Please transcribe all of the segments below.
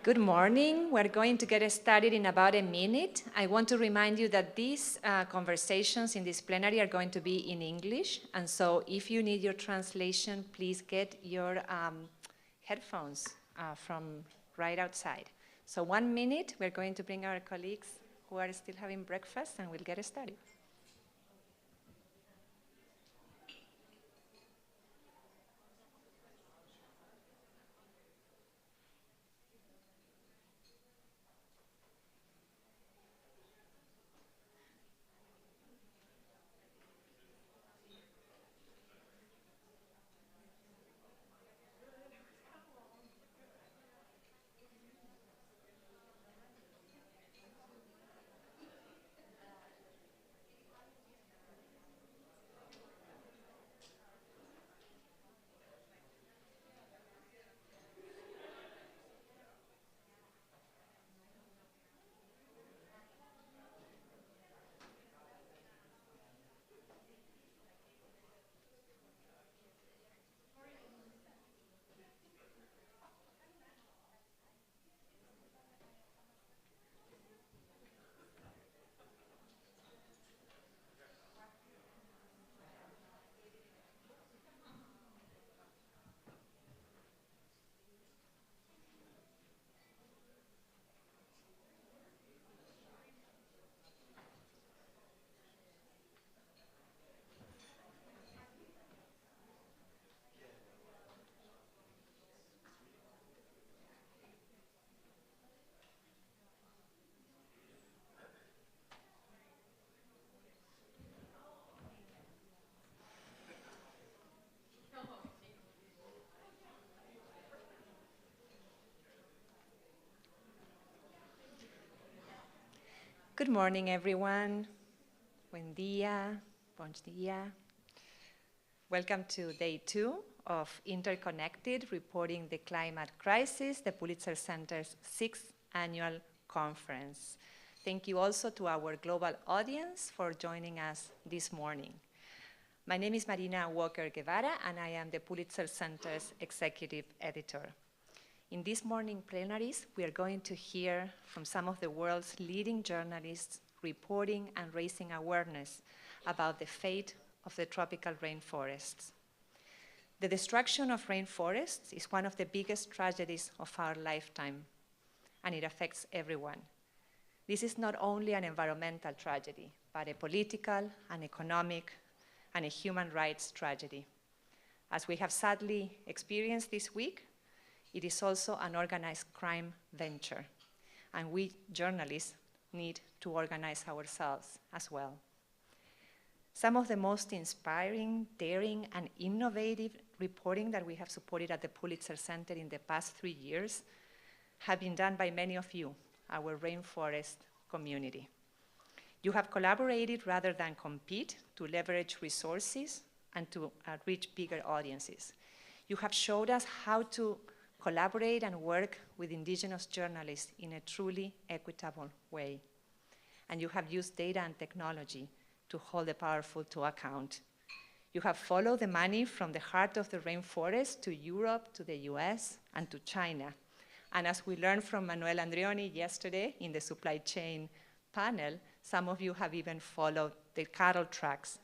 Good morning. We're going to get started in about a minute. I want to remind you that these conversations in this plenary are going to be in English. And so if you need your translation, please get your headphones from right outside. So 1 minute, we're going to bring our colleagues who are still having breakfast, and we'll get started. Good morning, everyone. Buen día, bon dia. Welcome to day 2 of Interconnected, Reporting the Climate Crisis, the Pulitzer Center's 6th annual conference. Thank you also to our global audience for joining us this morning. My name is Marina Walker Guevara, and I am the Pulitzer Center's executive editor. In this morning plenaries, we are going to hear from some of the world's leading journalists reporting and raising awareness about the fate of the tropical rainforests. The destruction of rainforests is one of the biggest tragedies of our lifetime, and it affects everyone. This is not only an environmental tragedy, but a political, an economic, and a human rights tragedy. As we have sadly experienced this week, it is also an organized crime venture, and we journalists need to organize ourselves as well. Some of the most inspiring, daring, and innovative reporting that we have supported at the Pulitzer Center in the past 3 years have been done by many of you, our rainforest community. You have collaborated rather than compete to leverage resources and to reach bigger audiences. You have showed us how to collaborate and work with indigenous journalists in a truly equitable way. And you have used data and technology to hold the powerful to account. You have followed the money from the heart of the rainforest to Europe, to the US, and to China. And as we learned from Manuel Andreoni yesterday in the supply chain panel, some of you have even followed the cattle trucks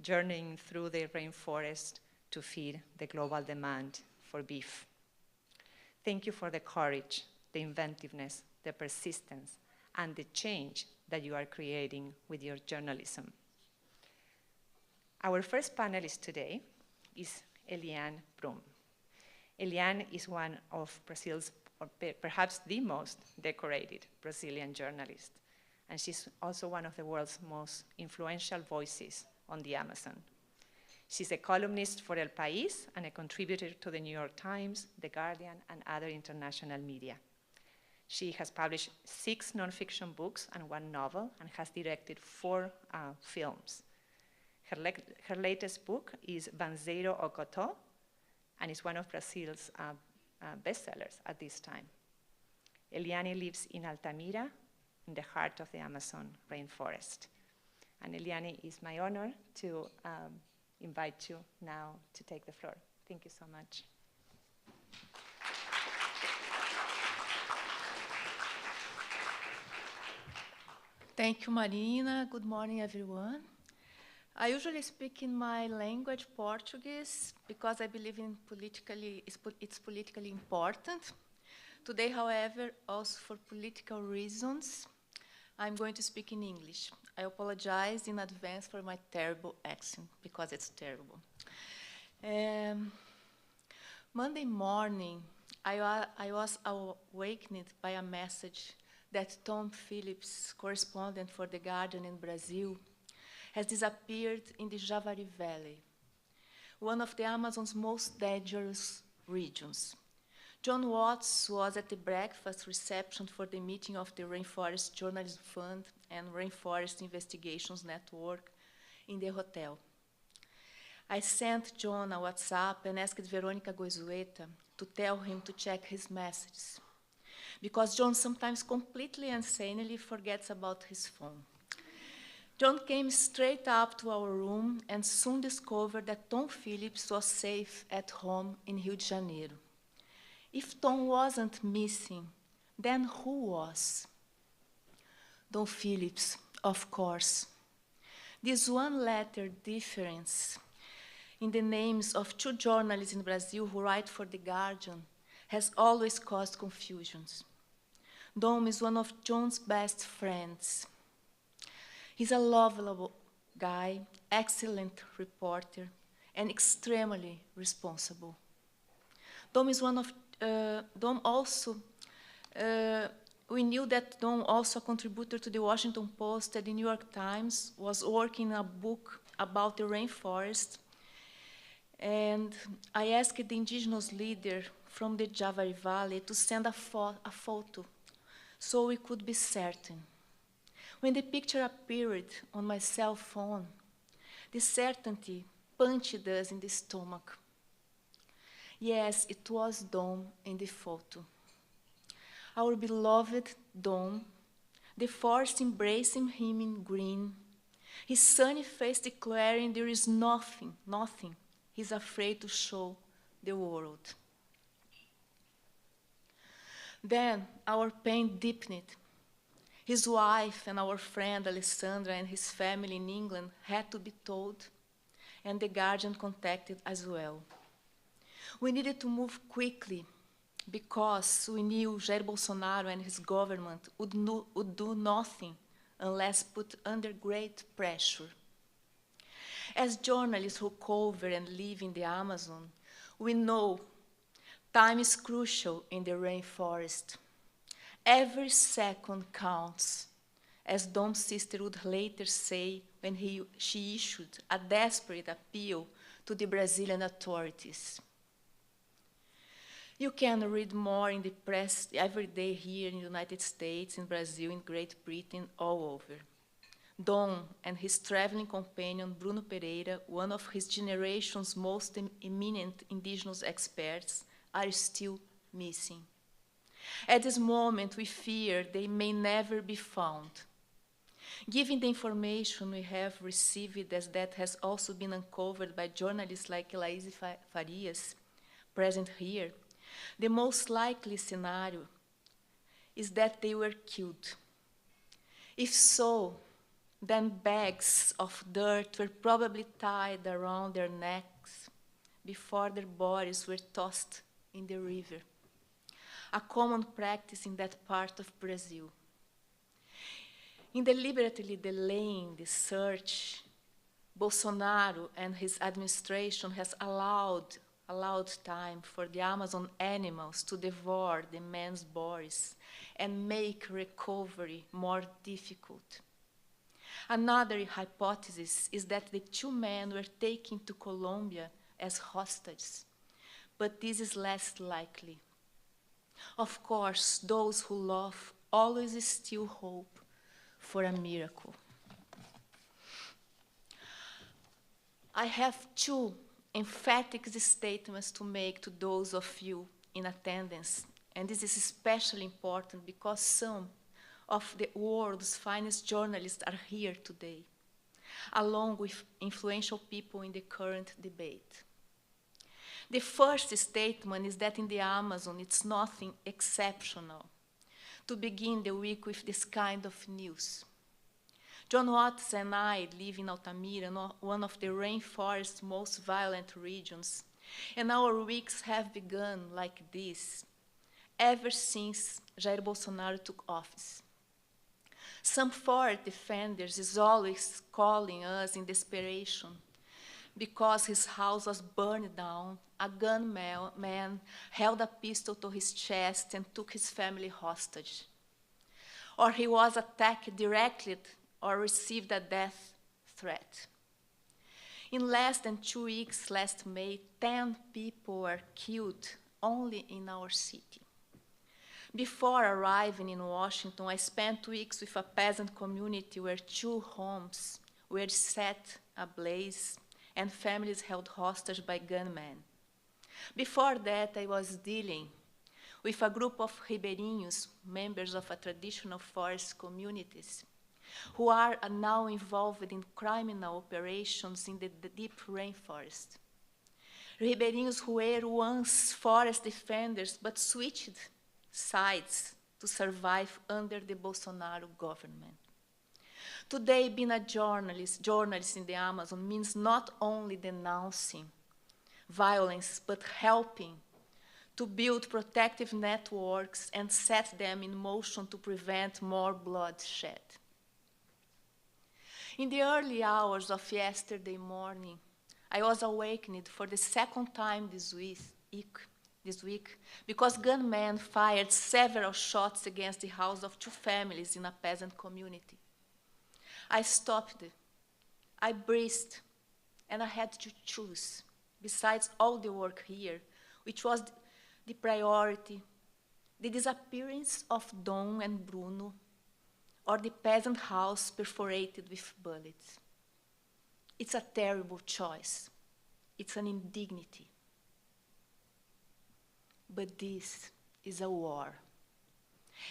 journeying through the rainforest to feed the global demand for beef. Thank you for the courage, the inventiveness, the persistence, and the change that you are creating with your journalism. Our first panelist today is Eliane Brum. Eliane is one of Brazil's, or perhaps the most decorated Brazilian journalist, and she's also one of the world's most influential voices on the Amazon. She's a columnist for El País and a contributor to the New York Times, The Guardian, and other international media. She has published 6 nonfiction books and 1 novel, and has directed 4 films. Her latest book is Banzeiro Ocotó, and is one of Brazil's bestsellers at this time. Eliane lives in Altamira, in the heart of the Amazon rainforest. And Eliane, it's my honor to invite you now to take the floor. Thank you so much. Thank you, Marina. Good morning, everyone. I usually speak in my language, Portuguese, because I believe it's politically important. Today, however, also for political reasons, I'm going to speak in English. I apologize in advance for my terrible accent, because it's terrible. Monday morning, I was awakened by a message that Tom Phillips, correspondent for The Guardian in Brazil, has disappeared in the Javari Valley, one of the Amazon's most dangerous regions. John Watts was at the breakfast reception for the meeting of the Rainforest Journalism Fund and Rainforest Investigations Network in the hotel. I sent John a WhatsApp and asked Veronica Goizueta to tell him to check his messages, because John sometimes completely and sanely forgets about his phone. John came straight up to our room and soon discovered that Tom Phillips was safe at home in Rio de Janeiro. If Tom wasn't missing, then who was? Tom Phillips, of course. This one-letter difference in the names of two journalists in Brazil who write for The Guardian has always caused confusions. Dom is one of John's best friends. He's a lovable guy, excellent reporter, and extremely responsible. Dom is one of, we knew that Dom, also a contributor to the Washington Post and the New York Times, was working on a book about the rainforest. And I asked the indigenous leader from the Javari Valley to send a photo so we could be certain. When the picture appeared on my cell phone, the certainty punched us in the stomach. Yes, it was Dom in the photo. Our beloved Dom, the forest embracing him in green, his sunny face declaring there is nothing he's afraid to show the world. Then our pain deepened. His wife and our friend Alessandra and his family in England had to be told, and The Guardian contacted as well. We needed to move quickly because we knew Jair Bolsonaro and his government would do nothing unless put under great pressure. As journalists who cover and live in the Amazon, we know time is crucial in the rainforest. Every second counts, as Dom's sister would later say when she issued a desperate appeal to the Brazilian authorities. You can read more in the press every day here in the United States, in Brazil, in Great Britain, all over. Dom and his traveling companion, Bruno Pereira, one of his generation's most eminent indigenous experts, are still missing. At this moment, we fear they may never be found. Given the information we have received, as that has also been uncovered by journalists like Laís Farias, present here, the most likely scenario is that they were killed. If so, then bags of dirt were probably tied around their necks before their bodies were tossed in the river, a common practice in that part of Brazil. In deliberately delaying the search, Bolsonaro and his administration has allowed time for the Amazon animals to devour the men's bodies and make recovery more difficult. Another hypothesis is that the two men were taken to Colombia as hostages, but this is less likely. Of course, those who love always still hope for a miracle. I have two emphatic statements to make to those of you in attendance, and this is especially important because some of the world's finest journalists are here today, along with influential people in the current debate. The first statement is that in the Amazon, it's nothing exceptional to begin the week with this kind of news. John Watts and I live in Altamira, one of the rainforest's most violent regions, and our weeks have begun like this ever since Jair Bolsonaro took office. Some forest defenders is always calling us in desperation because his house was burned down. A gunman held a pistol to his chest and took his family hostage. Or he was attacked directly or received a death threat. In less than 2 weeks last May, 10 people were killed only in our city. Before arriving in Washington, I spent weeks with a peasant community where 2 homes were set ablaze and families held hostage by gunmen. Before that, I was dealing with a group of ribeirinhos, members of a traditional forest communities, who are now involved in criminal operations in the deep rainforest. Ribeirinhos who were once forest defenders but switched sides to survive under the Bolsonaro government. Today, being a journalist in the Amazon means not only denouncing violence, but helping to build protective networks and set them in motion to prevent more bloodshed. In the early hours of yesterday morning, I was awakened for the second time this week because gunmen fired several shots against the house of 2 families in a peasant community. I stopped, I breathed, and I had to choose, besides all the work here, which was the priority, the disappearance of Dom and Bruno, or the peasant house perforated with bullets. It's a terrible choice. It's an indignity. But this is a war.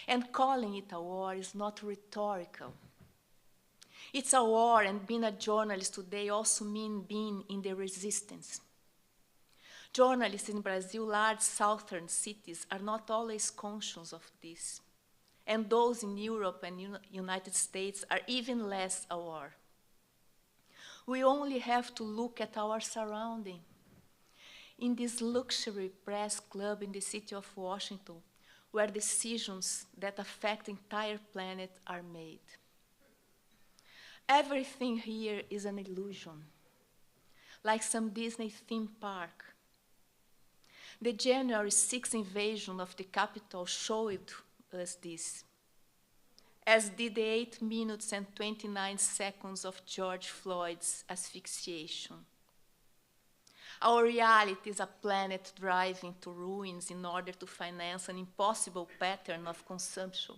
And calling it a war is not rhetorical. It's a war, and being a journalist today also means being in the resistance. Journalists in Brazil, large southern cities, are not always conscious of this. And those in Europe and United States are even less aware. We only have to look at our surrounding. In this luxury press club in the city of Washington, where decisions that affect the entire planet are made. Everything here is an illusion, like some Disney theme park. The January 6th invasion of the Capitol showed us this, as did the 8 minutes and 29 seconds of George Floyd's asphyxiation. Our reality is a planet driving to ruins in order to finance an impossible pattern of consumption.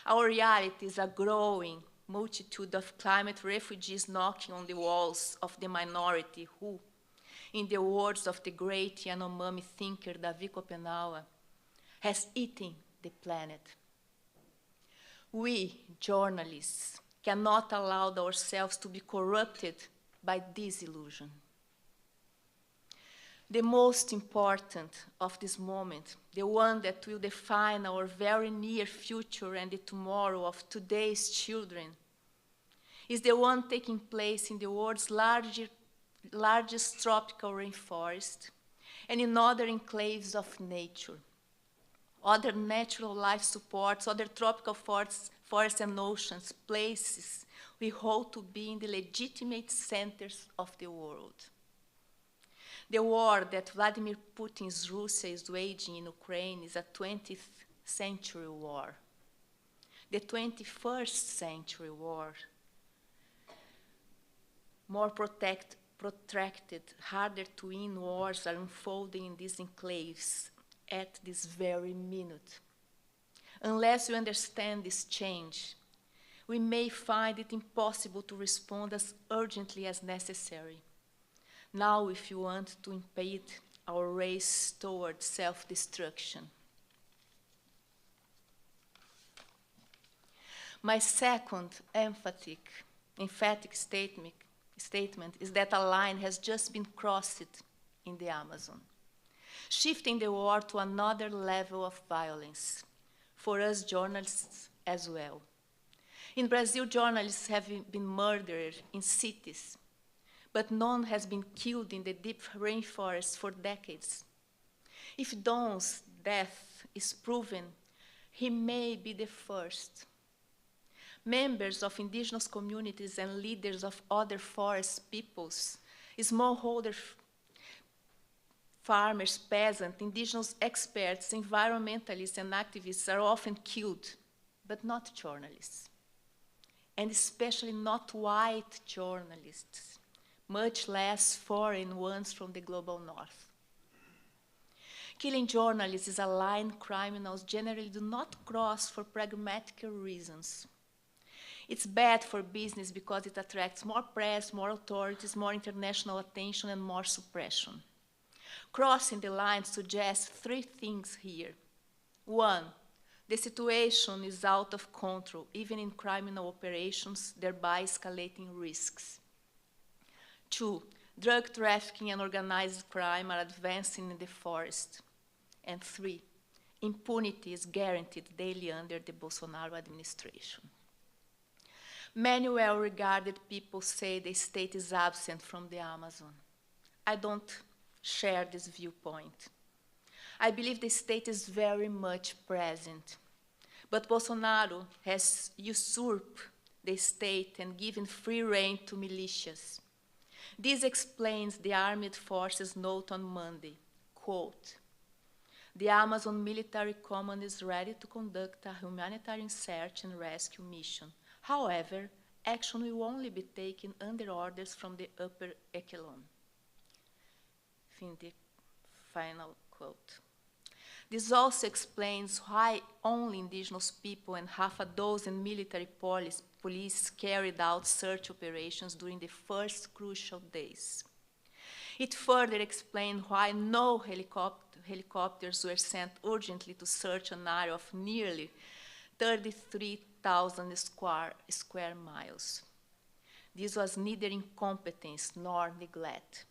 Our reality is a growing multitude of climate refugees knocking on the walls of the minority who, in the words of the great Yanomami thinker Davi Kopenawa, has eaten the planet. We, journalists, cannot allow ourselves to be corrupted by this illusion. The most important of this moment, the one that will define our very near future and the tomorrow of today's children, is the one taking place in the world's largest tropical rainforest and in other enclaves of nature. Other natural life supports, other tropical forests and oceans, places we hold to be in the legitimate centers of the world. The war that Vladimir Putin's Russia is waging in Ukraine is a 20th century war. The 21st century war, more protracted, harder to win wars are unfolding in these enclaves at this very minute. Unless we understand this change, we may find it impossible to respond as urgently as necessary. Now, if you want to impede our race towards self-destruction. My second emphatic statement is that a line has just been crossed in the Amazon, shifting the war to another level of violence, for us journalists as well. In Brazil, journalists have been murdered in cities, but none has been killed in the deep rainforest for decades. If Dom's death is proven, he may be the first. Members of indigenous communities and leaders of other forest peoples, smallholder farmers, peasants, indigenous experts, environmentalists, and activists are often killed, but not journalists, and especially not white journalists, much less foreign ones from the global north. Killing journalists is a line criminals generally do not cross for pragmatic reasons. It's bad for business because it attracts more press, more authorities, more international attention, and more suppression. Crossing the line suggests three things here. One, the situation is out of control, even in criminal operations, thereby escalating risks. Two, drug trafficking and organized crime are advancing in the forest. And three, impunity is guaranteed daily under the Bolsonaro administration. Many well-regarded people say the state is absent from the Amazon. I don't share this viewpoint. I believe the state is very much present, but Bolsonaro has usurped the state and given free rein to militias. This explains the armed forces' note on Monday, quote, "The Amazon Military Command is ready to conduct a humanitarian search and rescue mission. However, action will only be taken under orders from the upper echelon." Fin the final quote. This also explains why only indigenous people and half a dozen military police carried out search operations during the first crucial days. It further explains why no helicopters were sent urgently to search an area of nearly 33,000 square miles. This was neither incompetence nor neglect.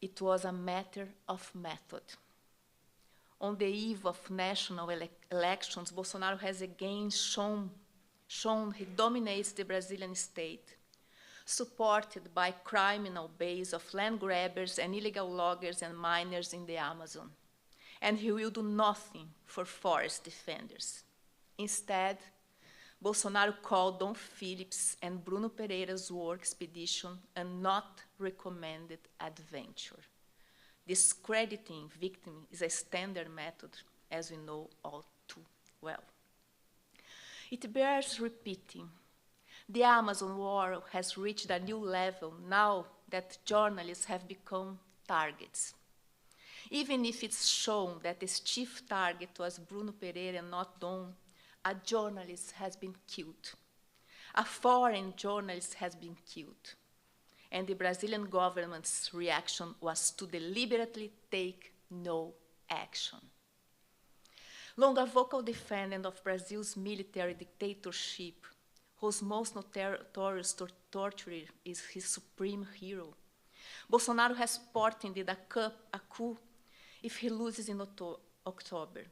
It was a matter of method. On the eve of national elections, Bolsonaro has again shown he dominates the Brazilian state, supported by a criminal base of land grabbers and illegal loggers and miners in the Amazon. And he will do nothing for forest defenders. Instead, Bolsonaro called Dom Phillips and Bruno Pereira's war expedition a not recommended adventure. Discrediting victims is a standard method, as we know all too well. It bears repeating. The Amazon war has reached a new level now that journalists have become targets. Even if it's shown that its chief target was Bruno Pereira and not Dom, a journalist has been killed. A foreign journalist has been killed. And the Brazilian government's reaction was to deliberately take no action. Long a vocal defendant of Brazil's military dictatorship, whose most notorious torturer is his supreme hero, Bolsonaro has portended a coup if he loses in October.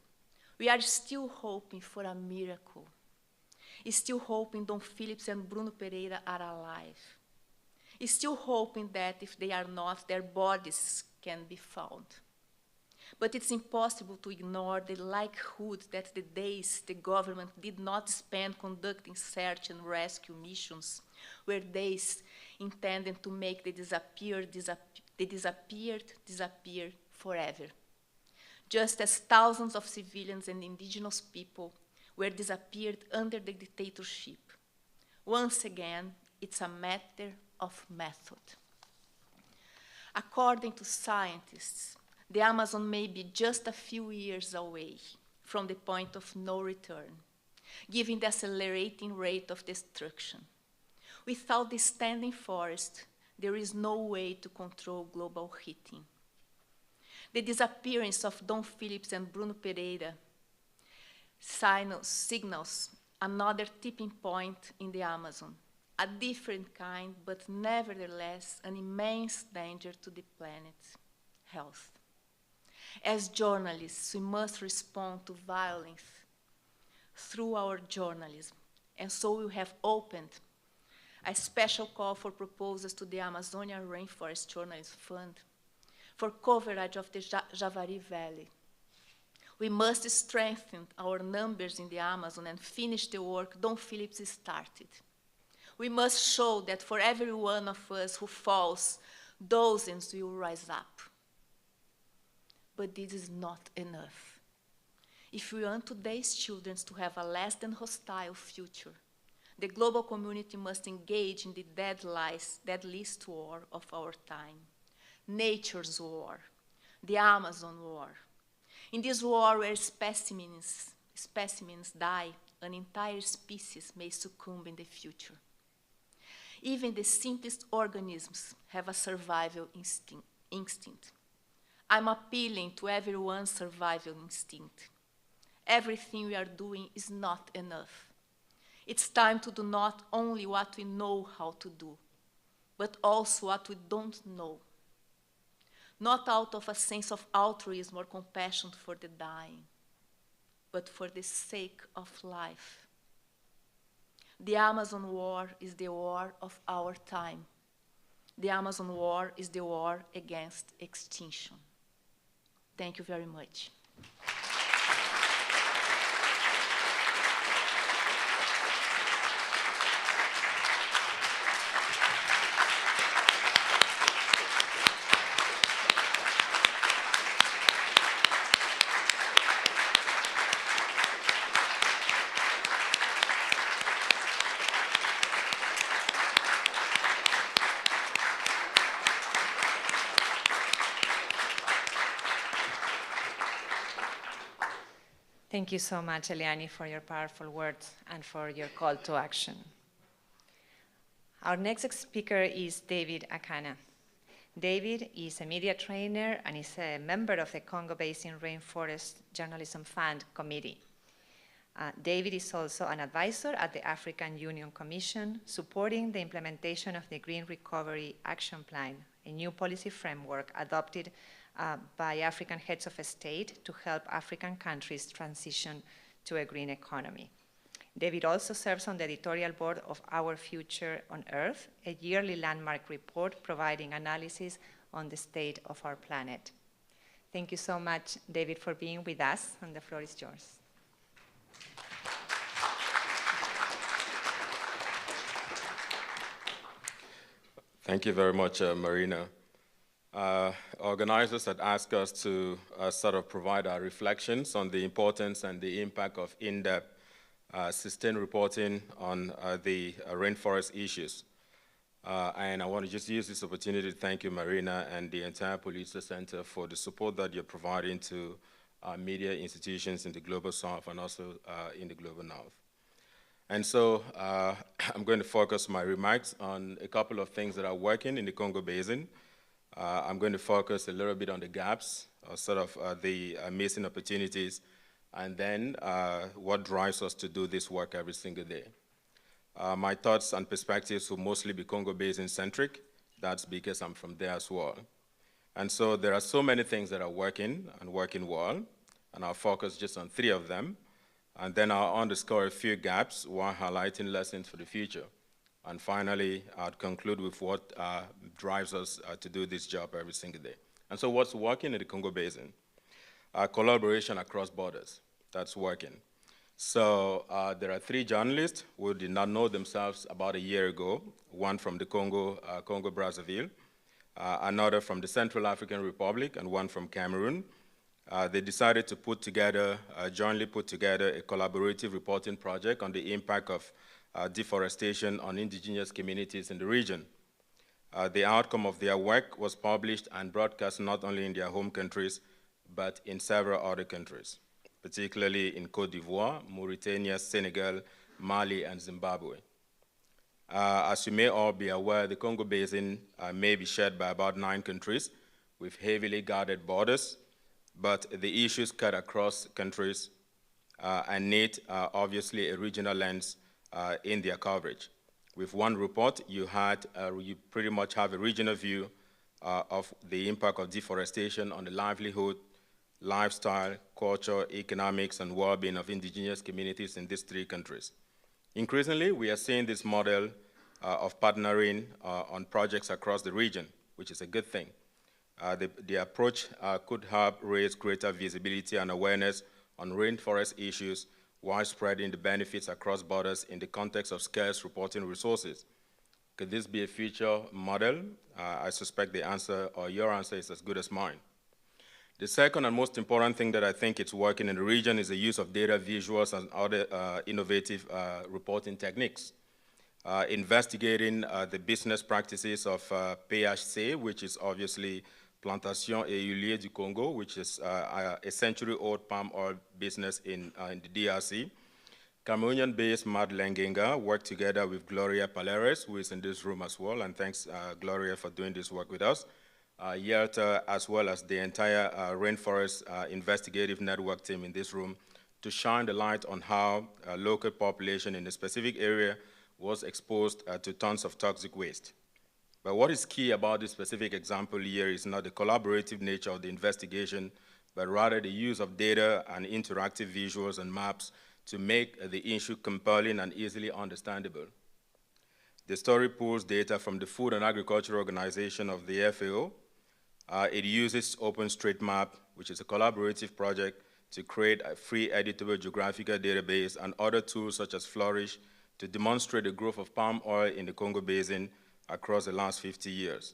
We are still hoping for a miracle. Still hoping Dom Phillips and Bruno Pereira are alive. Still hoping that if they are not, their bodies can be found. But it's impossible to ignore the likelihood that the days the government did not spend conducting search and rescue missions were days intended to make the disappeared disappear forever. Just as thousands of civilians and indigenous people were disappeared under the dictatorship. Once again, it's a matter of method. According to scientists, the Amazon may be just a few years away from the point of no return, given the accelerating rate of destruction. Without the standing forest, there is no way to control global heating. The disappearance of Dom Phillips and Bruno Pereira signals another tipping point in the Amazon, a different kind, but nevertheless an immense danger to the planet's health. As journalists, we must respond to violence through our journalism. And so we have opened a special call for proposals to the Amazonian Rainforest Journalism Fund for coverage of the Javari Valley. We must strengthen our numbers in the Amazon and finish the work Don Phillips started. We must show that for every one of us who falls, dozens will rise up. But this is not enough. If we want today's children to have a less than hostile future, the global community must engage in the deadliest war of our time, nature's war, the Amazon war. In this war where specimens die, an entire species may succumb in the future. Even the simplest organisms have a survival instinct. I'm appealing to everyone's survival instinct. Everything we are doing is not enough. It's time to do not only what we know how to do, but also what we don't know. Not out of a sense of altruism or compassion for the dying, but for the sake of life. The Amazon war is the war of our time. The Amazon war is the war against extinction. Thank you very much. Thank you so much, Eliane, for your powerful words and for your call to action. Our next speaker is David Akana. David is a media trainer and is a member of the Congo Basin Rainforest Journalism Fund Committee. David is also an advisor at the African Union Commission, supporting the implementation of the Green Recovery Action Plan, a new policy framework adopted by African heads of state to help African countries transition to a green economy. David also serves on the editorial board of Our Future on Earth, a yearly landmark report providing analysis on the state of our planet. Thank you so much, David, for being with us, and the floor is yours. Thank you very much, Marina. Organizers had asked us to sort of provide our reflections on the importance and the impact of in-depth, sustained reporting on the rainforest issues. And I want to just use this opportunity to thank you, Marina, and the entire Pulitzer Center for the support that you're providing to media institutions in the Global South and also in the Global North. And so I'm going to focus my remarks on a couple of things that are working in the Congo Basin. I'm going to focus a little bit on the gaps, or sort of the missing opportunities, and then what drives us to do this work every single day. My thoughts and perspectives will mostly be Congo Basin-centric. That's because I'm from there as well. And so there are so many things that are working and working well, and I'll focus just on 3 of them. And then I'll underscore a few gaps while highlighting lessons for the future. And finally, I'll conclude with what drives us to do this job every single day. And so what's working in the Congo Basin? Collaboration across borders, that's working. So there are 3 journalists who did not know themselves about a year ago, one from the Congo, Congo-Brazzaville, another from the Central African Republic, and one from Cameroon. They decided to jointly put together a collaborative reporting project on the impact of deforestation on indigenous communities in the region. The outcome of their work was published and broadcast not only in their home countries, but in several other countries, particularly in Côte d'Ivoire, Mauritania, Senegal, Mali, and Zimbabwe. As you may all be aware, the Congo Basin may be shared by about 9 countries with heavily guarded borders, but the issues cut across countries and need, obviously, a regional lens in their coverage. With one report, you pretty much have a regional view of the impact of deforestation on the livelihood lifestyle, culture, economics, and well-being of indigenous communities in these three countries. Increasingly, we are seeing this model of partnering on projects across the region, which is a good thing. The approach could help raise greater visibility and awareness on rainforest issues while spreading the benefits across borders in the context of scarce reporting resources. Could this be a future model? I suspect the answer, or your answer, is as good as mine. The second and most important thing that I think is working in the region is the use of data visuals and other innovative reporting techniques. Investigating the business practices of PHC, which is obviously Plantation et Huiliers du Congo, which is a century-old palm oil business in the DRC. Cameroonian-based Mad Lengenga worked together with Gloria Paleres, who is in this room as well, and thanks, Gloria, for doing this work with us. Yerta, as well as the entire Rainforest Investigative Network team in this room, to shine the light on how a local population in a specific area was exposed to tons of toxic waste. But what is key about this specific example here is not the collaborative nature of the investigation, but rather the use of data and interactive visuals and maps to make the issue compelling and easily understandable. The story pulls data from the Food and Agriculture Organization of the FAO. It uses OpenStreetMap, which is a collaborative project, to create a free editable geographical database and other tools such as Flourish to demonstrate the growth of palm oil in the Congo Basin across the last 50 years.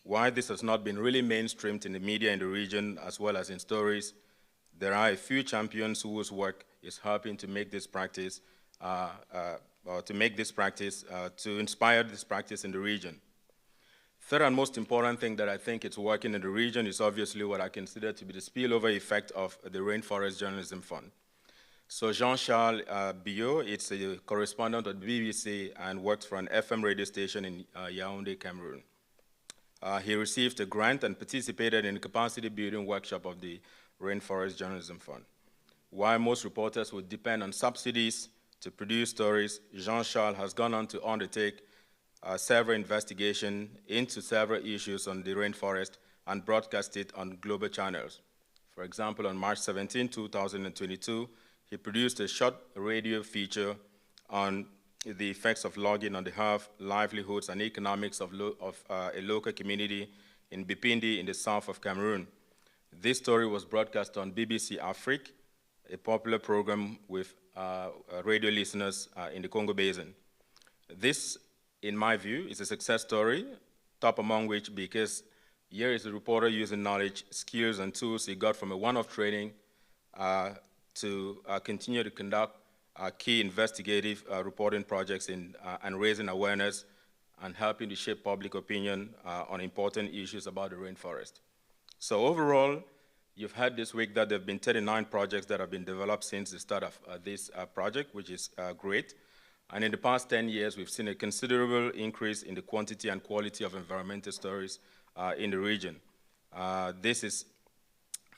While this has not been really mainstreamed in the media in the region as well as in stories, there are a few champions whose work is helping to make this practice, to inspire this practice in the region. Third and most important thing that I think is working in the region is obviously what I consider to be the spillover effect of the Rainforest Journalism Fund. So Jean-Charles Biot, it's a correspondent at the BBC and works for an FM radio station in Yaoundé, Cameroon. He received a grant and participated in the capacity building workshop of the Rainforest Journalism Fund. While most reporters would depend on subsidies to produce stories, Jean-Charles has gone on to undertake several investigations into several issues on the rainforest and broadcast it on global channels. For example, on March 17, 2022, he produced a short radio feature on the effects of logging on the health, livelihoods, and economics of a local community in Bipindi in the south of Cameroon. This story was broadcast on BBC Afrique, a popular program with radio listeners in the Congo Basin. This, in my view, is a success story, top among which because here is a reporter using knowledge, skills, and tools he got from a one-off training to continue to conduct key investigative reporting projects and raising awareness and helping to shape public opinion on important issues about the rainforest. So overall, you've heard this week that there have been 39 projects that have been developed since the start of this project, which is great. And in the past 10 years, we've seen a considerable increase in the quantity and quality of environmental stories in the region. This is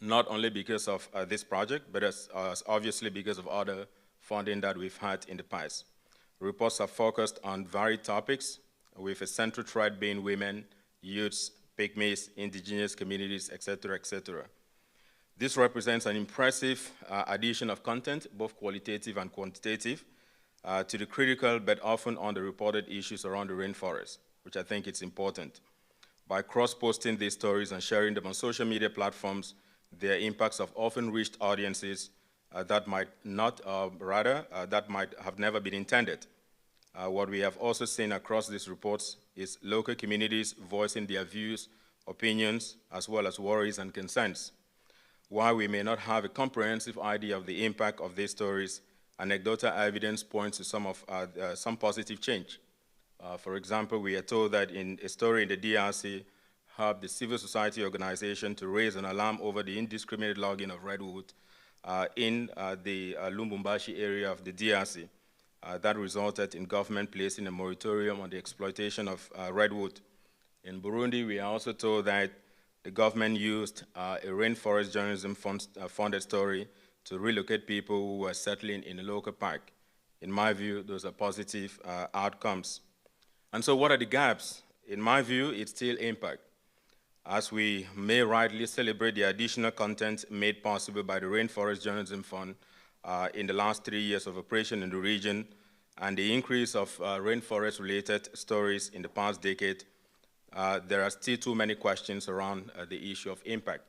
not only because of this project, but as obviously because of other funding that we've had in the past. Reports are focused on varied topics, with a central thread being women, youths, pygmies, indigenous communities, et cetera, et cetera. This represents an impressive addition of content, both qualitative and quantitative, to the critical but often underreported issues around the rainforest, which I think is important. By cross-posting these stories and sharing them on social media platforms, their impacts have often reached audiences that might not, that might have never been intended. What we have also seen across these reports is local communities voicing their views, opinions, as well as worries and concerns. While we may not have a comprehensive idea of the impact of these stories, anecdotal evidence points to some positive change. For example, we are told that in a story in the DRC helped the civil society organization to raise an alarm over the indiscriminate logging of redwood in the Lumbumbashi area of the DRC. That resulted in government placing a moratorium on the exploitation of redwood. In Burundi, we are also told that the government used a rainforest journalism funded story to relocate people who were settling in a local park. In my view, those are positive outcomes. And so what are the gaps? In my view, it's still impact. as we may rightly celebrate the additional content made possible by the Rainforest Journalism Fund in the last 3 years of operation in the region, and the increase of rainforest-related stories in the past decade, there are still too many questions around the issue of impact.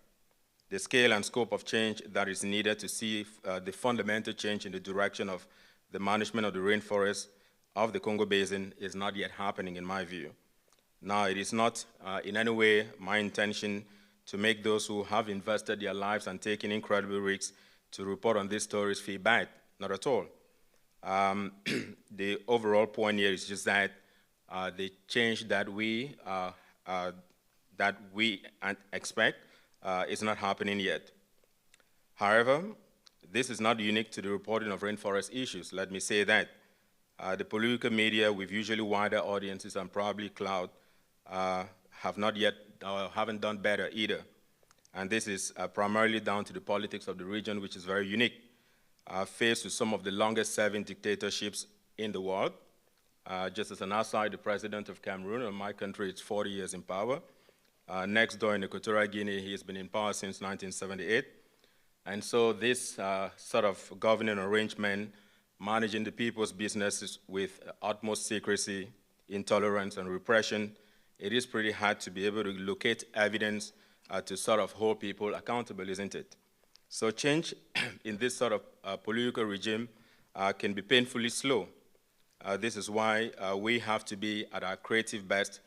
The scale and scope of change that is needed to see the fundamental change in the direction of the management of the rainforest of the Congo Basin is not yet happening, in my view. Now, it is not in any way my intention to make those who have invested their lives and taken incredible risks to report on these stories feel bad, not at all. The overall point here is just that the change that we expect is not happening yet. However, this is not unique to the reporting of rainforest issues. Let me say that. The political media, with usually wider audiences and probably clout, have not yet, haven't done better either. And this is primarily down to the politics of the region, which is very unique. Faced with some of the longest-serving dictatorships in the world. Just as an aside, the president of Cameroon, in my country, is 40 years in power. Next door in Equatorial Guinea, he has been in power since 1978. And so this sort of governing arrangement, managing the people's businesses with utmost secrecy, intolerance, and repression, it is pretty hard to be able to locate evidence to sort of hold people accountable, isn't it? So change in this sort of political regime can be painfully slow. This is why we have to be at our creative best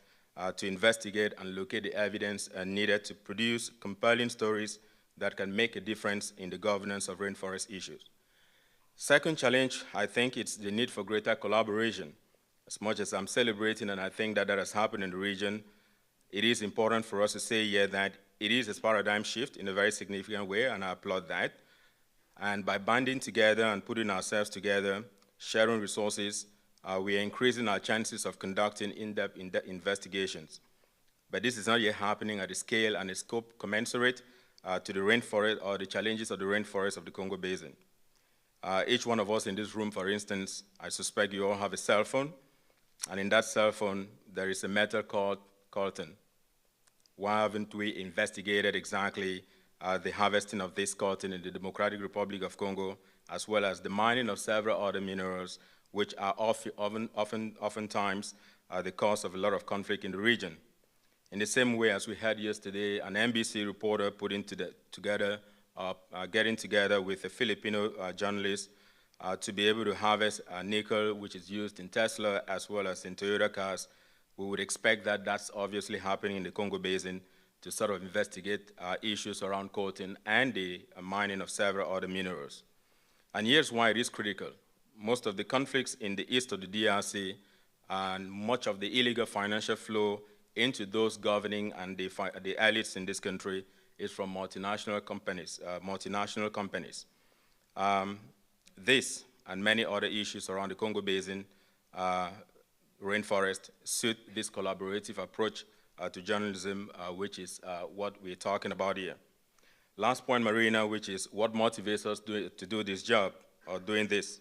to investigate and locate the evidence needed to produce compelling stories that can make a difference in the governance of rainforest issues. Second challenge, I think it's the need for greater collaboration. As much as I'm celebrating, and I think that has happened in the region, it is important for us to say here that it is a paradigm shift in a very significant way, and I applaud that. And by banding together and putting ourselves together, sharing resources, we are increasing our chances of conducting in-depth investigations. But this is not yet happening at a scale and a scope commensurate to the rainforest or the challenges of the rainforest of the Congo Basin. Each one of us in this room, for instance, I suspect you all have a cell phone, and in that cell phone, there is a metal called coltan. Why haven't we investigated exactly the harvesting of this coltan in the Democratic Republic of Congo, as well as the mining of several other minerals, which are oftentimes the cause of a lot of conflict in the region? In the same way as we had yesterday, an NBC reporter getting together with a Filipino journalist to be able to harvest nickel, which is used in Tesla as well as in Toyota cars. We would expect that that's obviously happening in the Congo Basin to sort of investigate issues around coltan and the mining of several other minerals. And here's why it is critical. Most of the conflicts in the east of the DRC and much of the illegal financial flow into those governing and the elites in this country is from multinational companies. This and many other issues around the Congo Basin rainforest suit this collaborative approach to journalism, which is what we're talking about here. Last point, Marina, which is what motivates us to do this job, or doing this.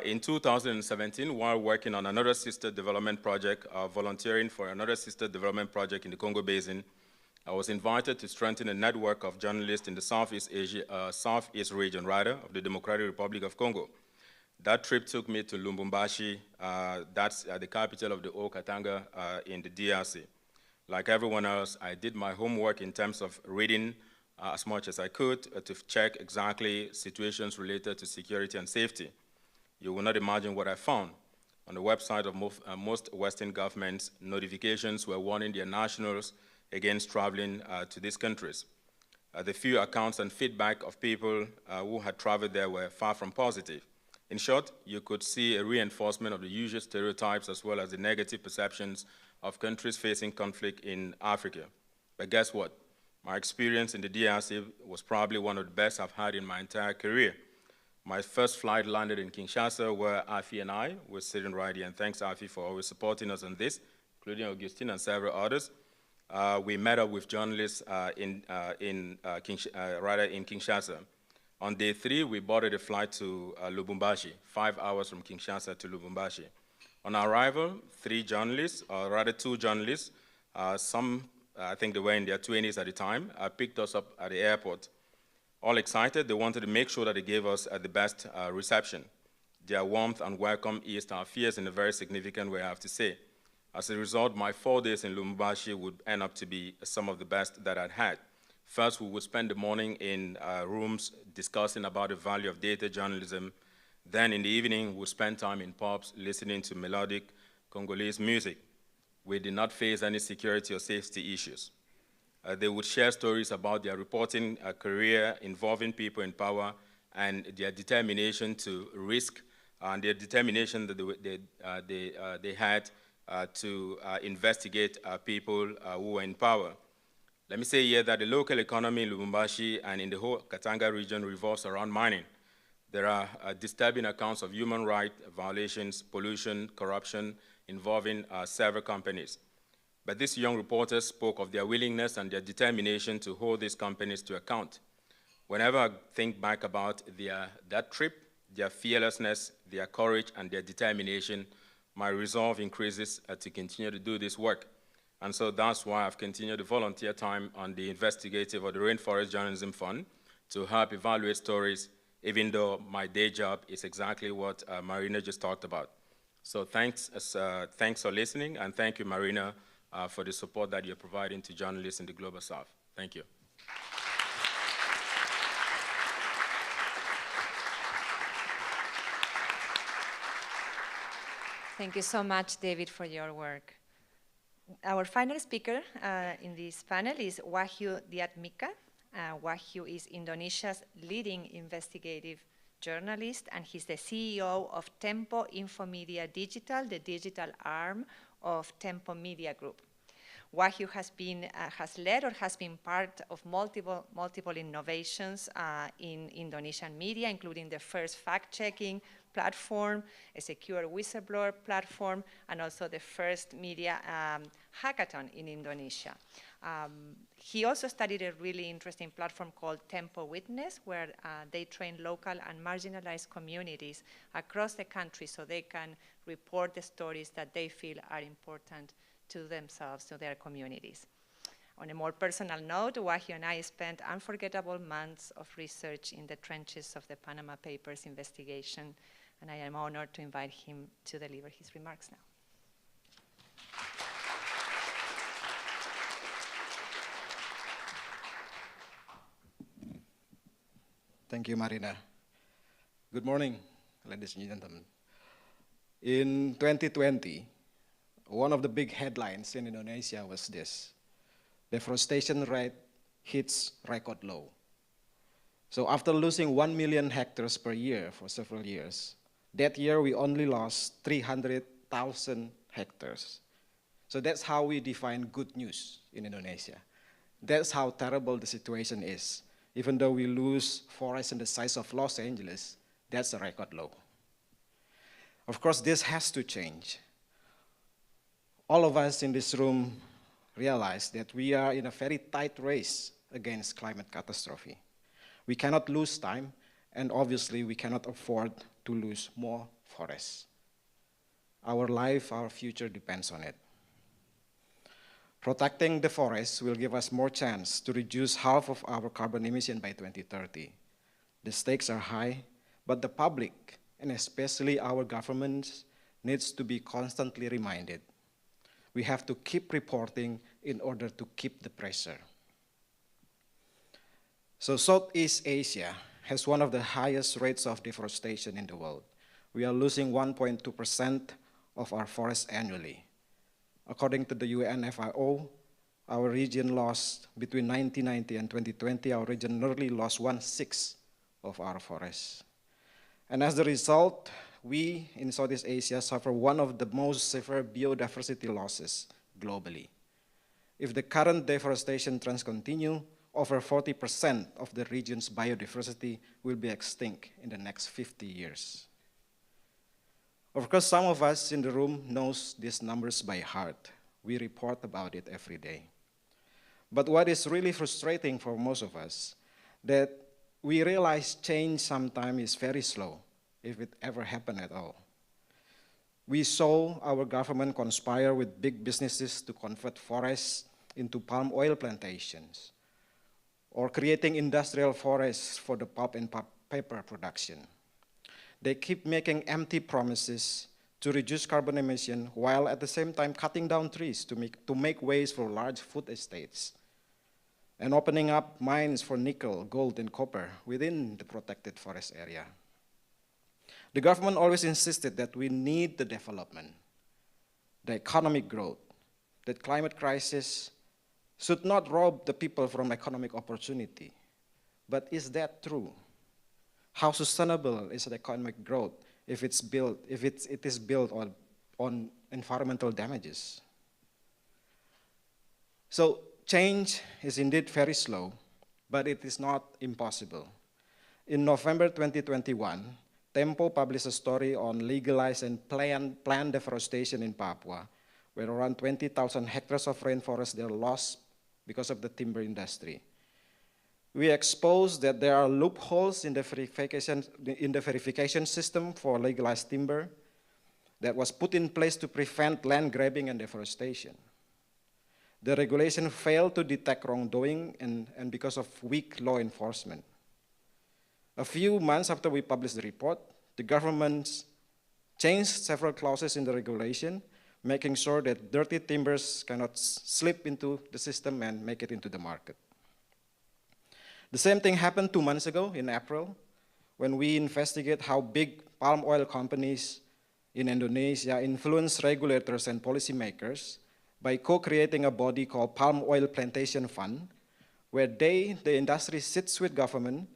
In 2017, while working on another sister development project, volunteering for another sister development project in the Congo Basin, I was invited to strengthen a network of journalists in the Southeast region, of the Democratic Republic of Congo. That trip took me to Lubumbashi, that's the capital of the Haut-Katanga in the DRC. Like everyone else, I did my homework in terms of reading as much as I could to check exactly situations related to security and safety. You will not imagine what I found. On the website of most Western governments, notifications were warning their nationals against traveling to these countries. The few accounts and feedback of people who had traveled there were far from positive. In short, you could see a reinforcement of the usual stereotypes as well as the negative perceptions of countries facing conflict in Africa. But guess what? My experience in the DRC was probably one of the best I've had in my entire career. My first flight landed in Kinshasa, where Afi and I were sitting right here, and thanks, Afi, for always supporting us on this, including Augustine and several others. We met up with journalists in Kinshasa. On day 3, we boarded a flight to Lubumbashi, 5 hours from Kinshasa to Lubumbashi. On arrival, 2 journalists, some I think they were in their 20s at the time, picked us up at the airport. All excited, they wanted to make sure that they gave us the best reception. Their warmth and welcome eased our fears in a very significant way, I have to say. As a result, my 4 days in Lubumbashi would end up to be some of the best that I'd had. First, we would spend the morning in rooms discussing about the value of data journalism. Then in the evening, we'd spend time in pubs listening to melodic Congolese music. We did not face any security or safety issues. They would share stories about their reporting career involving people in power and their determination to risk and their determination that they had to investigate people who were in power. Let me say here that the local economy in Lubumbashi and in the whole Katanga region revolves around mining. There are disturbing accounts of human rights violations, pollution, corruption involving several companies. But these young reporters spoke of their willingness and their determination to hold these companies to account. Whenever I think back about that trip, their fearlessness, their courage, and their determination, my resolve increases to continue to do this work. And so that's why I've continued to volunteer time on the investigative or the Rainforest Journalism Fund to help evaluate stories, even though my day job is exactly what Marina just talked about. So thanks for listening, and thank you, Marina, for the support that you're providing to journalists in the Global South. Thank you. Thank you so much, David, for your work. Our final speaker in this panel is Wahyu Dhyatmika. Wahyu is Indonesia's leading investigative journalist, and he's the CEO of Tempo Infomedia Digital, the digital arm of Tempo Media Group. Wahyu has led or has been part of multiple innovations in Indonesian media, including the first fact-checking platform, a secure whistleblower platform, and also the first media hackathon in Indonesia. He also studied a really interesting platform called Tempo Witness, where they train local and marginalized communities across the country so they can report the stories that they feel are important to themselves, to their communities. On a more personal note, Wahyu and I spent unforgettable months of research in the trenches of the Panama Papers investigation, and I am honored to invite him to deliver his remarks now. Thank you, Marina. Good morning, ladies and gentlemen. In 2020, one of the big headlines in Indonesia was this: deforestation rate hits record low. So after losing 1 million hectares per year for several years, that year we only lost 300,000 hectares. So that's how we define good news in Indonesia. That's how terrible the situation is. Even though we lose forests in the size of Los Angeles, that's a record low. Of course, this has to change. All of us in this room realize that we are in a very tight race against climate catastrophe. We cannot lose time, and obviously we cannot afford to lose more forests. Our life, our future depends on it. Protecting the forests will give us more chance to reduce half of our carbon emission by 2030. The stakes are high, but the public, and especially our governments, needs to be constantly reminded. We have to keep reporting in order to keep the pressure. So Southeast Asia has one of the highest rates of deforestation in the world. We are losing 1.2% of our forests annually. According to the UNFIO, our region lost, between 1990 and 2020, our region nearly lost 1/6 of our forests. And as a result, we in Southeast Asia suffer one of the most severe biodiversity losses globally. If the current deforestation trends continue, over 40% of the region's biodiversity will be extinct in the next 50 years. Of course, some of us in the room knows these numbers by heart. We report about it every day. But what is really frustrating for most of us, that we realize change sometimes is very slow, if it ever happened at all. We saw our government conspire with big businesses to convert forests into palm oil plantations, or creating industrial forests for the pulp and paper production. They keep making empty promises to reduce carbon emission while at the same time cutting down trees to make ways for large food estates and opening up mines for nickel, gold, and copper within the protected forest area. The government always insisted that we need the development, the economic growth, that climate crisis should not rob the people from economic opportunity. But is that true? How sustainable is the economic growth if it is built on environmental damages? So change is indeed very slow, but it is not impossible. In November 2021, Tempo published a story on legalized and planned deforestation in Papua, where around 20,000 hectares of rainforest are lost because of the timber industry. We exposed that there are loopholes in the verification system for legalized timber that was put in place to prevent land grabbing and deforestation. The regulation failed to detect wrongdoing and because of weak law enforcement. A few months after we published the report, the government changed several clauses in the regulation, making sure that dirty timbers cannot slip into the system and make it into the market. The same thing happened 2 months ago in April, when we investigate how big palm oil companies in Indonesia influence regulators and policymakers by co-creating a body called Palm Oil Plantation Fund, where the industry sits with government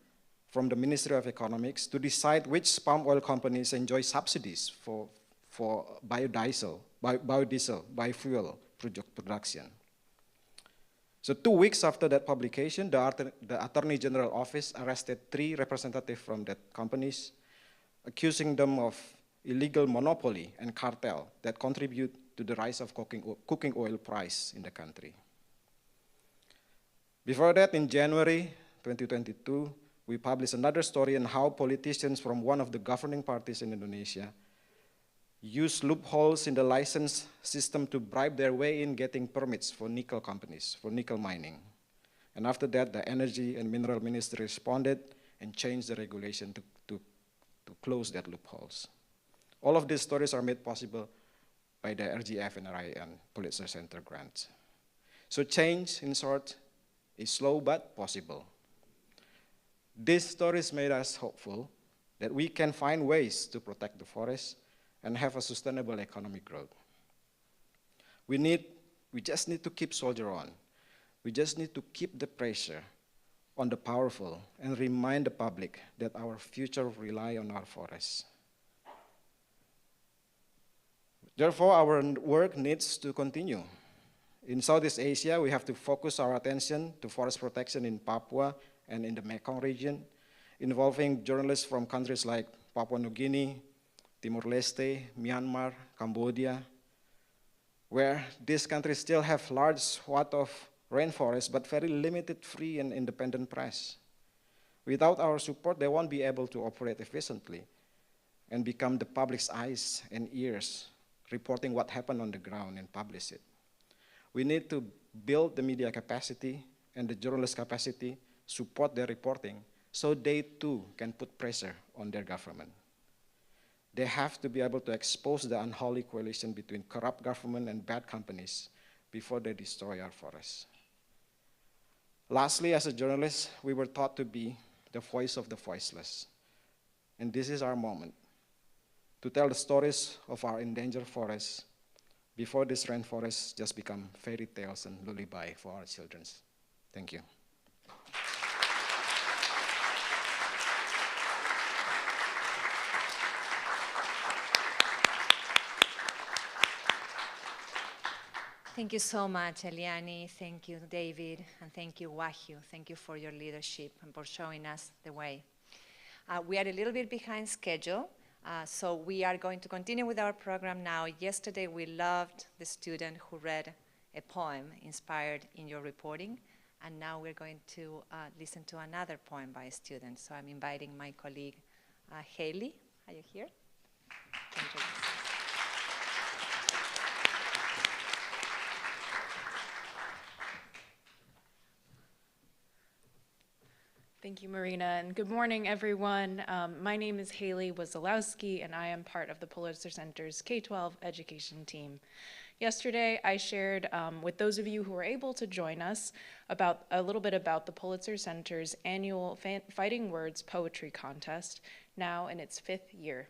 from the Ministry of Economics to decide which palm oil companies enjoy subsidies for biodiesel, biofuel production. So 2 weeks after that publication, the Attorney General Office arrested 3 representatives from that companies, accusing them of illegal monopoly and cartel that contribute to the rise of cooking oil price in the country. Before that, in January 2022, we published another story on how politicians from one of the governing parties in Indonesia use loopholes in the license system to bribe their way in getting permits for nickel companies, for nickel mining. And after that, the Energy and Mineral Ministry responded and changed the regulation to close that loopholes. All of these stories are made possible by the RGF and RIN Pulitzer Center grants. So change, in short, is slow but possible. These stories made us hopeful that we can find ways to protect the forest and have a sustainable economic growth. We just need to keep soldier on. We just need to keep the pressure on the powerful and remind the public that our future rely on our forests. Therefore, our work needs to continue. In Southeast Asia, we have to focus our attention to forest protection in Papua and in the Mekong region, involving journalists from countries like Papua New Guinea, Timor-Leste, Myanmar, Cambodia, where these countries still have large swaths of rainforest, but very limited free and independent press. Without our support, they won't be able to operate efficiently and become the public's eyes and ears, reporting what happened on the ground and publish it. We need to build the media capacity and the journalist capacity, support their reporting, so they too can put pressure on their government. They have to be able to expose the unholy coalition between corrupt government and bad companies before they destroy our forests. Lastly, as a journalist, we were taught to be the voice of the voiceless. And this is our moment to tell the stories of our endangered forests before these rainforests just become fairy tales and lullaby for our children. Thank you. Thank you so much, Eliane. Thank you, David. And thank you, Wahyu. Thank you for your leadership and for showing us the way. We are a little bit behind schedule, so we are going to continue with our program now. Yesterday, we loved the student who read a poem inspired in your reporting. And now we're going to listen to another poem by a student. So I'm inviting my colleague, Haley. Are you here? Thank you, Marina, and good morning, everyone. My name is Haley Wazalowski, and I am part of the Pulitzer Center's K-12 education team. Yesterday, I shared with those of you who were able to join us a little bit about the Pulitzer Center's annual Fighting Words Poetry Contest, now in its 5th year.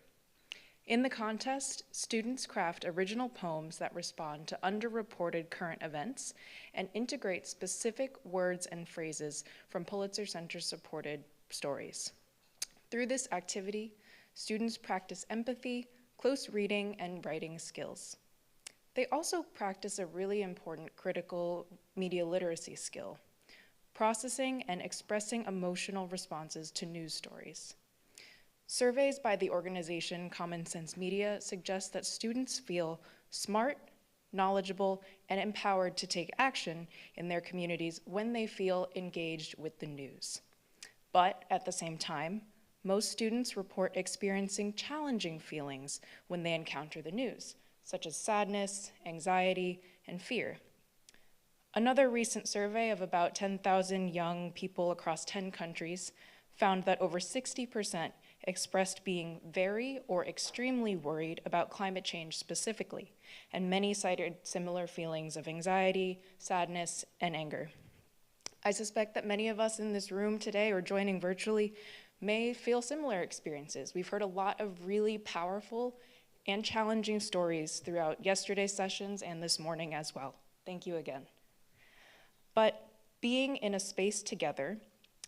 In the contest, students craft original poems that respond to underreported current events and integrate specific words and phrases from Pulitzer Center-supported stories. Through this activity, students practice empathy, close reading, and writing skills. They also practice a really important critical media literacy skill, processing and expressing emotional responses to news stories. Surveys by the organization Common Sense Media suggest that students feel smart, knowledgeable, and empowered to take action in their communities when they feel engaged with the news. But at the same time, most students report experiencing challenging feelings when they encounter the news, such as sadness, anxiety, and fear. Another recent survey of about 10,000 young people across 10 countries found that over 60% expressed being very or extremely worried about climate change specifically, and many cited similar feelings of anxiety, sadness, and anger. I suspect that many of us in this room today or joining virtually may feel similar experiences. We've heard a lot of really powerful and challenging stories throughout yesterday's sessions and this morning as well. Thank you again. But being in a space together,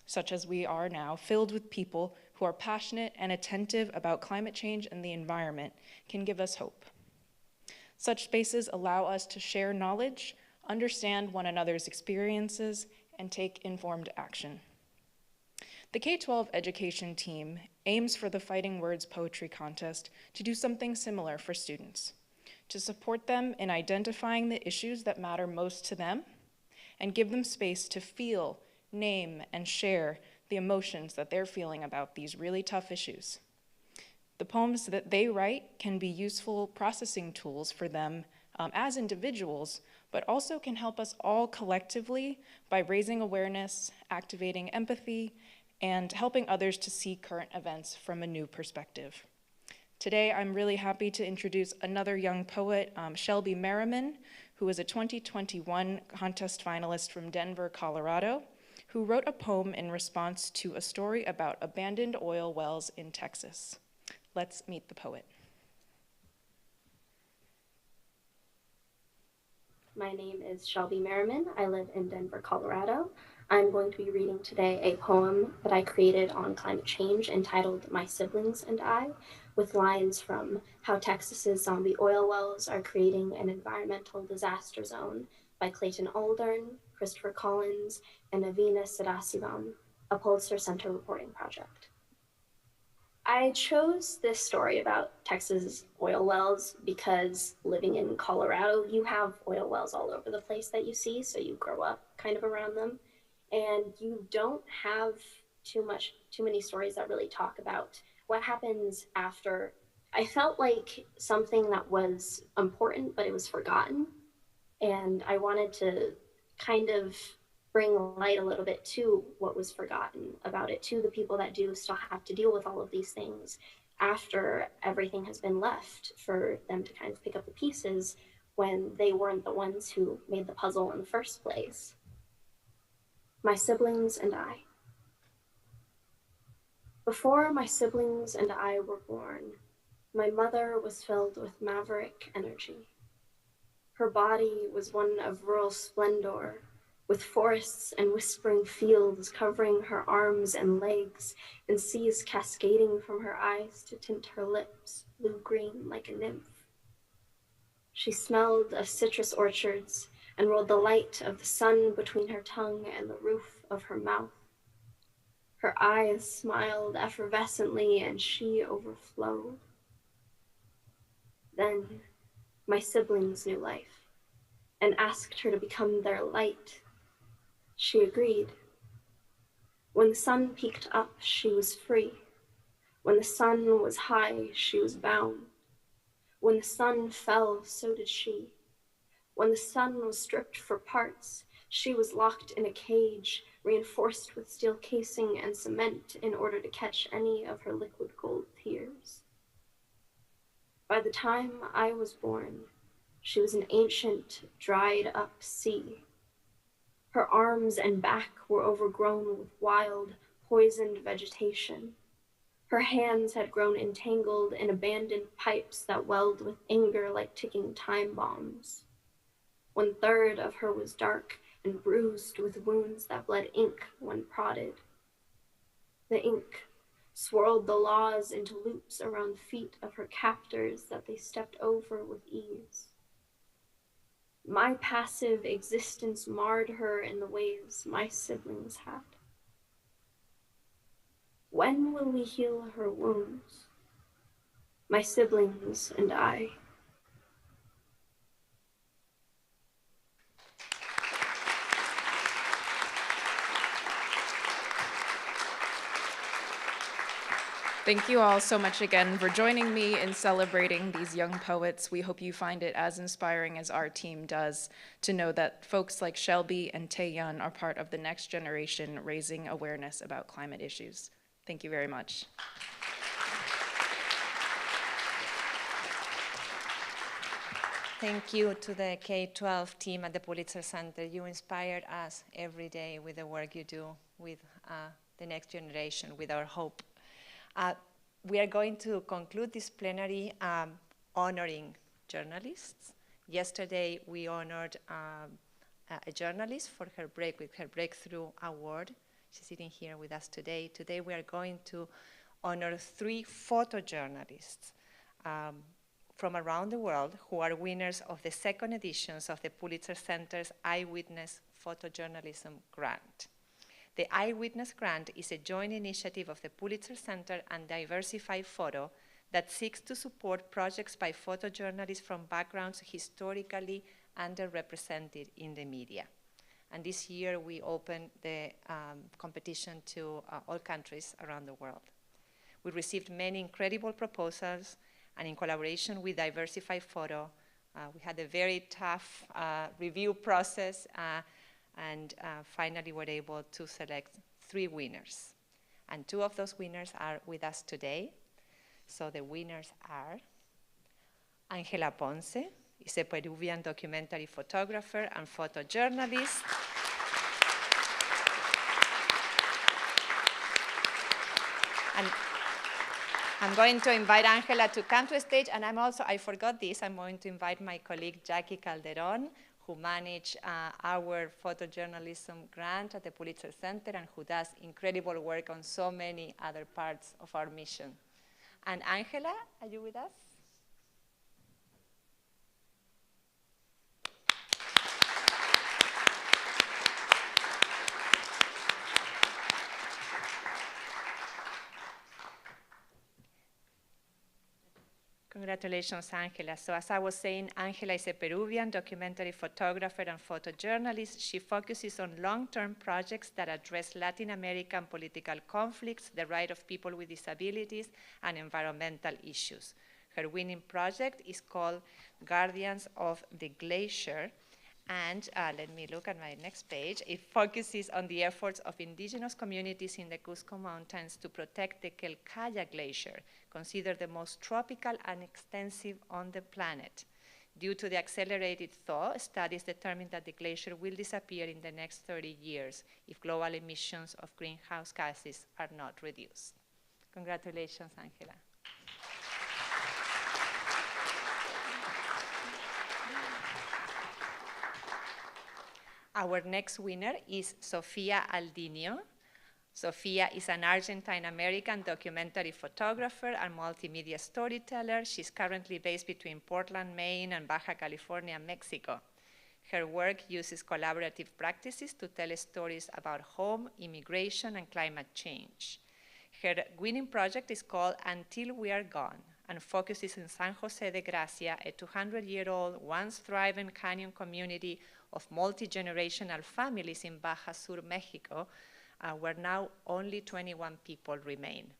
such as we are now, filled with people who are passionate and attentive about climate change and the environment, can give us hope. Such spaces allow us to share knowledge, understand one another's experiences, and take informed action. The K-12 education team aims for the Fighting Words Poetry Contest to do something similar for students, to support them in identifying the issues that matter most to them, and give them space to feel, name, and share the emotions that they're feeling about these really tough issues. The poems that they write can be useful processing tools for them as individuals, but also can help us all collectively by raising awareness, activating empathy, and helping others to see current events from a new perspective. Today, I'm really happy to introduce another young poet, Shelby Merriman, who is a 2021 contest finalist from Denver, Colorado, who wrote a poem in response to a story about abandoned oil wells in Texas. Let's meet the poet. My name is Shelby Merriman. I live in Denver, Colorado. I'm going to be reading today a poem that I created on climate change entitled My Siblings and I, with lines from How Texas's Zombie Oil Wells Are Creating an Environmental Disaster Zone by Clayton Aldern, Christopher Collins, and Avina Sadasivam, a Pulitzer Center reporting project. I chose this story about Texas oil wells because living in Colorado, you have oil wells all over the place that you see, so you grow up kind of around them. And you don't have too many stories that really talk about what happens after. I felt like something that was important, but it was forgotten. And I wanted to kind of bring light a little bit to what was forgotten about it, to the people that do still have to deal with all of these things after everything has been left, for them to kind of pick up the pieces when they weren't the ones who made the puzzle in the first place. My siblings and I. Before my siblings and I were born, my mother was filled with maverick energy. Her body was one of rural splendor, with forests and whispering fields covering her arms and legs, and seas cascading from her eyes to tint her lips blue-green like a nymph. She smelled of citrus orchards and rolled the light of the sun between her tongue and the roof of her mouth. Her eyes smiled effervescently and she overflowed. Then my siblings knew life and asked her to become their light. She agreed. When the sun peeked up, she was free. When the sun was high, she was bound. When the sun fell, so did she. When the sun was stripped for parts, She was locked in a cage, reinforced with steel casing and cement in order to catch any of her liquid gold tears. By the time I was born, she was an ancient, dried-up sea. Her arms and back were overgrown with wild, poisoned vegetation. Her hands had grown entangled in abandoned pipes that welled with anger like ticking time bombs. 1/3 of her was dark and bruised with wounds that bled ink when prodded. The ink swirled the laws into loops around the feet of her captors that they stepped over with ease. My passive existence marred her in the ways my siblings had. When will we heal her wounds? My siblings and I. Thank you all so much again for joining me in celebrating these young poets. We hope you find it as inspiring as our team does to know that folks like Shelby and Taeyun are part of the next generation raising awareness about climate issues. Thank you very much. Thank you to the K-12 team at the Pulitzer Center. You inspired us every day with the work you do with the next generation, with our hope. We are going to conclude this plenary honoring journalists. Yesterday, we honored a journalist for her with her Breakthrough Award. She's sitting here with us today. Today, we are going to honor 3 photojournalists from around the world who are winners of the 2nd editions of the Pulitzer Center's Eyewitness Photojournalism Grant. The Eyewitness Grant is a joint initiative of the Pulitzer Center and Diversify Photo that seeks to support projects by photojournalists from backgrounds historically underrepresented in the media. And this year we opened the competition to all countries around the world. We received many incredible proposals, and in collaboration with Diversify Photo, we had a very tough review process, and finally were able to select 3 winners. And 2 of those winners are with us today. So the winners are Ángela Ponce, is a Peruvian documentary photographer and photojournalist. And I'm going to invite Ángela to come to the stage, and I forgot this, I'm going to invite my colleague Jackie Calderon, who managed our photojournalism grant at the Pulitzer Center and who does incredible work on so many other parts of our mission. And Ángela, are you with us? Congratulations, Ángela. So as I was saying, Ángela is a Peruvian documentary photographer and photojournalist. She focuses on long-term projects that address Latin American political conflicts, the right of people with disabilities, and environmental issues. Her winning project is called Guardians of the Glacier. And let me look at my next page. It focuses on the efforts of indigenous communities in the Cusco Mountains to protect the Quelcaya Glacier, considered the most tropical and extensive on the planet. Due to the accelerated thaw, studies determine that the glacier will disappear in the next 30 years if global emissions of greenhouse gases are not reduced. Congratulations, Ángela. Our next winner is Sofia Aldinio. Sofia is an Argentine-American documentary photographer and multimedia storyteller. She's currently based between Portland, Maine, and Baja California, Mexico. Her work uses collaborative practices to tell stories about home, immigration, and climate change. Her winning project is called Until We Are Gone, and focuses in San Jose de Gracia, a 200-year-old, once thriving canyon community of multi-generational families in Baja Sur, Mexico, where now only 21 people remain.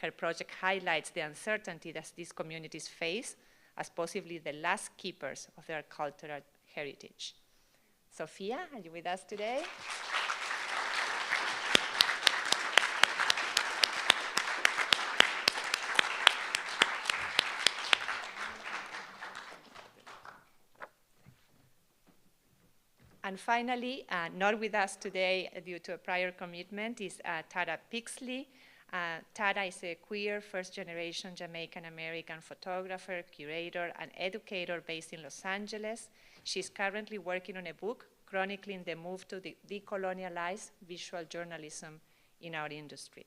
Her project highlights the uncertainty that these communities face as possibly the last keepers of their cultural heritage. Sophia, are you with us today? And finally, not with us today due to a prior commitment, is Tara Pixley. Tara is a queer, first-generation Jamaican-American photographer, curator, and educator based in Los Angeles. She's currently working on a book chronicling the move to decolonialize visual journalism in our industry.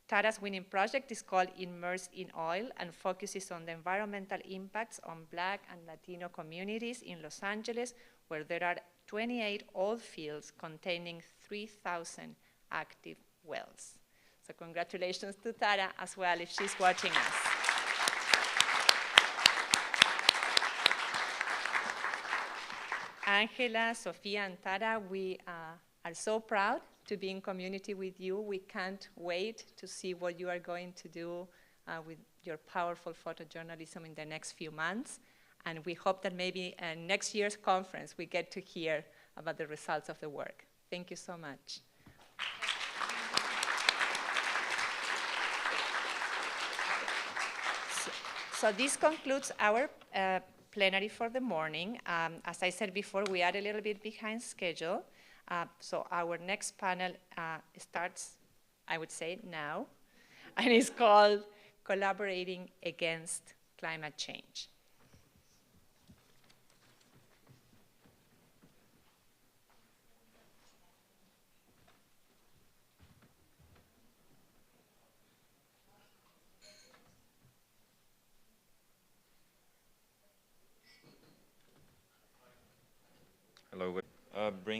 Tara's winning project is called Immersed in Oil and focuses on the environmental impacts on Black and Latino communities in Los Angeles, where there are 28 oil fields containing 3,000 active wells. So congratulations to Tara as well if she's watching us. Angela, Sofia, and Tara, we are so proud to be in community with you. We can't wait to see what you are going to do with your powerful photojournalism in the next few months. And we hope that maybe next year's conference we get to hear about the results of the work. Thank you so much. So this concludes our plenary for the morning. As I said before, we are a little bit behind schedule. So our next panel starts, I would say, now, and it's called Collaborating Against Climate Change. Hello. Bring